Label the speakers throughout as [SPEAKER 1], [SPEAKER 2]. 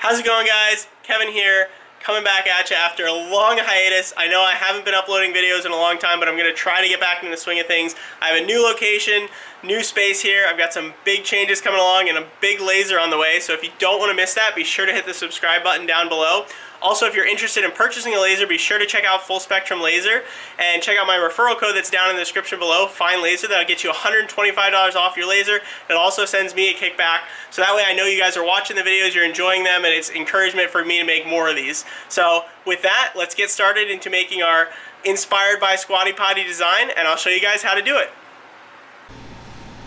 [SPEAKER 1] How's it going, guys? Kevin here, coming back at you after a long hiatus. I know I haven't been uploading videos in a long time, but I'm going to try to get back into the swing of things. I have a new location, new space here. I've got some big changes coming along and a big laser on the way, so if you don't want to miss that, be sure to hit the subscribe button down below. Also, if you're interested in purchasing a laser, be sure to check out Full Spectrum Laser and check out my referral code that's down in the description below, Find Laser. That'll get you $125 off your laser. It also sends me a kickback, so that way I know you guys are watching the videos, you're enjoying them, and it's encouragement for me to make more of these. So with that, let's get started into making our inspired by Squatty Potty design, and I'll show you guys how to do it.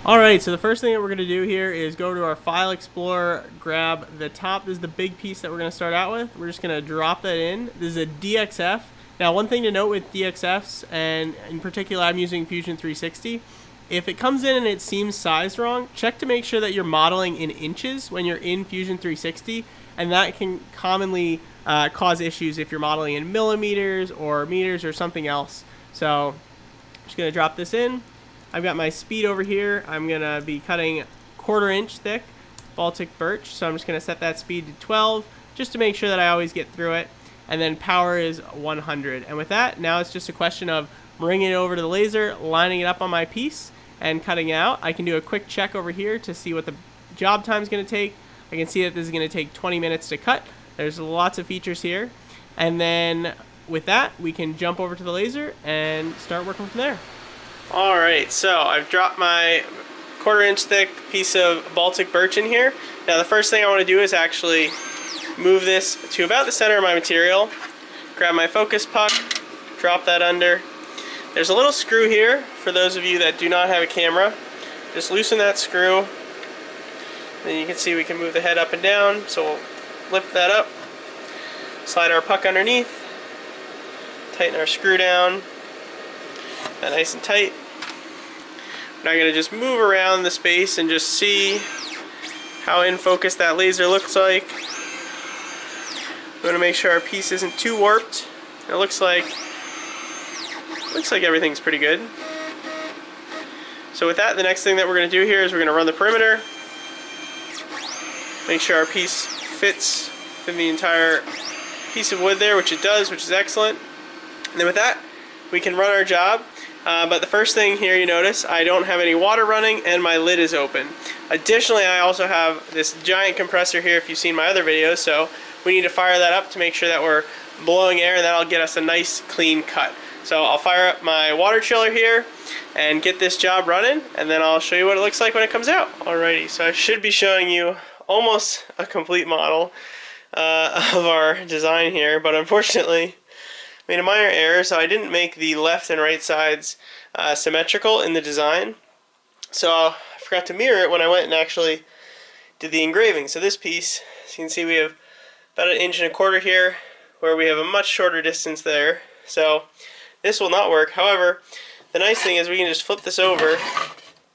[SPEAKER 1] Alright, so the first thing that we're going to do here is go to our File Explorer, grab the top. This is the big piece that we're going to start out with. We're just going to drop that in. This is a DXF. Now, one thing to note with DXFs, and in particular I'm using Fusion 360, if it comes in and it seems sized wrong, check to make sure that you're modeling in inches when you're in Fusion 360, and that can commonly cause issues if you're modeling in millimeters or meters or something else. So I'm just going to drop this in. I've got my speed over here. I'm going to be cutting 1/4 inch thick Baltic birch, so I'm just going to set that speed to 12 just to make sure that I always get through it. And then power is 100. And with that, now it's just a question of bringing it over to the laser, lining it up on my piece, and cutting it out. I can do a quick check over here to see what the job time is going to take. I can see that this is going to take 20 minutes to cut. There's lots of features here. And then with that, we can jump over to the laser and start working from there. Alright, so I've dropped my 1/4 inch thick piece of Baltic birch in here. Now the first thing I want to do is actually move this to about the center of my material. Grab my focus puck, drop that under. There's a little screw here for those of you that do not have a camera. Just loosen that screw. Then you can see we can move the head up and down. So we'll lift that up, slide our puck underneath, tighten our screw down. That nice and tight. Now I'm going to just move around the space and just see how in focus that laser looks like. I'm going to make sure our piece isn't too warped. It looks like everything's pretty good. So with that, the next thing that we're going to do here is we're going to run the perimeter. Make sure our piece fits within the entire piece of wood there, which it does, which is excellent. And then with that, we can run our job. But the first thing here you notice, I don't have any water running and my lid is open. Additionally, I also have this giant compressor here if you've seen my other videos, so we need to fire that up to make sure that we're blowing air, and that'll get us a nice clean cut. So I'll fire up my water chiller here and get this job running, and then I'll show you what it looks like when it comes out. Alrighty, so I should be showing you almost a complete model of our design here, but unfortunately made a minor error, so I didn't make the left and right sides symmetrical in the design. So I forgot to mirror it when I went and actually did the engraving. So this piece, as you can see, we have about 1.25 inches here, where we have a much shorter distance there. So this will not work. However, the nice thing is we can just flip this over,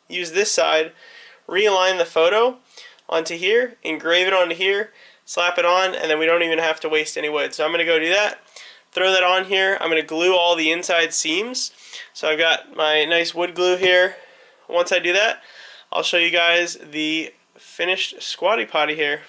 [SPEAKER 1] use this side, realign the photo onto here, engrave it onto here, slap it on, and then we don't even have to waste any wood. So I'm going to go do that. Throw that on here. I'm going to glue all the inside seams. So I've got my nice wood glue here. Once I do that, I'll show you guys the finished Squatty Potty here.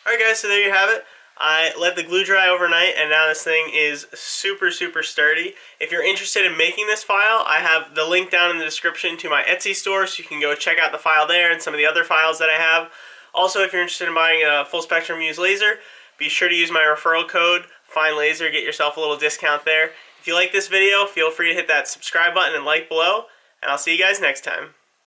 [SPEAKER 1] Alright guys, so there you have it. I let the glue dry overnight, and now this thing is super sturdy. If you're interested in making this file, I have the link down in the description to my Etsy store, so you can go check out the file there and some of the other files that I have. Also, if you're interested in buying a full spectrum used laser, be sure to use my referral code, Find Laser, get yourself a little discount there. If you like this video, feel free to hit that subscribe button and like below, and I'll see you guys next time.